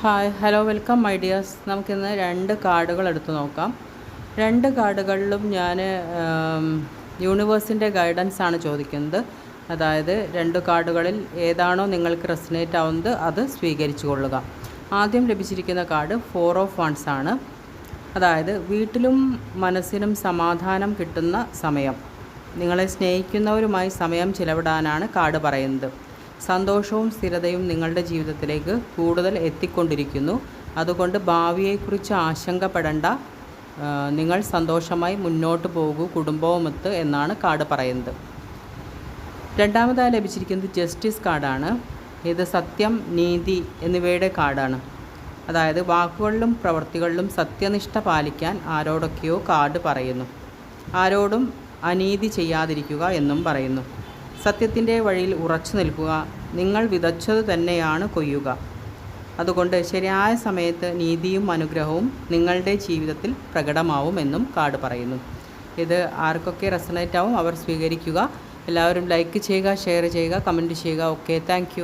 Hi hello welcome my dears. നമുക്കിന്ന് രണ്ട് കാർഡുകൾ എടുത്ത് നോക്കാം. രണ്ട് കാർഡുകളിലും ഞാൻ യൂണിവേഴ്സിൻ്റെ ഗൈഡൻസ് ആണ് ചോദിക്കുന്നത്. അതായത് രണ്ട് കാർഡുകളിൽ ഏതാണോ നിങ്ങൾക്ക് റെസനേറ്റ് ആവുന്നത് അത് സ്വീകരിച്ചു കൊള്ളുക. ആദ്യം ലഭിച്ചിരിക്കുന്ന കാർഡ് 4 ഓഫ് വൺസ് ആണ്. അതായത് വീട്ടിലും മനസ്സിനും സമാധാനം കിട്ടുന്ന സമയം, നിങ്ങളെ സ്നേഹിക്കുന്നവരുമായി സമയം ചിലവിടാനാണ് കാർഡ് പറയുന്നത്. സന്തോഷവും സ്ഥിരതയും നിങ്ങളുടെ ജീവിതത്തിലേക്ക് കൂടുതൽ എത്തിക്കൊണ്ടിരിക്കുന്നു. അതുകൊണ്ട് ഭാവിയെക്കുറിച്ച് ആശങ്കപ്പെടേണ്ട, നിങ്ങൾ സന്തോഷമായി മുന്നോട്ട് പോകൂ കുടുംബവുമൊത്ത് എന്നാണ് കാർഡ് പറയുന്നത്. രണ്ടാമതായി ലഭിച്ചിരിക്കുന്നത് ജസ്റ്റിസ് കാർഡാണ്. ഇത് സത്യം, നീതി എന്നിവയുടെ കാർഡാണ്. അതായത് വാക്കുകളിലും പ്രവൃത്തികളിലും സത്യനിഷ്ഠ പാലിക്കാൻ ആരോടൊക്കെയോ കാർഡ് പറയുന്നു. ആരോടും അനീതി ചെയ്യാതിരിക്കുക എന്നും പറയുന്നു. സത്യത്തിൻ്റെ വഴിയിൽ ഉറച്ചു നിൽക്കുക. നിങ്ങൾ വിതച്ചത് തന്നെയാണ് കൊയ്യുക. അതുകൊണ്ട് ശരിയായ സമയത്ത് നീതിയും അനുഗ്രഹവും നിങ്ങളുടെ ജീവിതത്തിൽ പ്രകടമാവുമെന്നും കാർഡ് പറയുന്നു. ഇത് ആർക്കൊക്കെ റെസണേറ്റ് ആവും അവർ സ്വീകരിക്കുക. എല്ലാവരും ലൈക്ക് ചെയ്യുക, ഷെയർ ചെയ്യുക, കമൻറ്റ് ചെയ്യുക. Okay, thank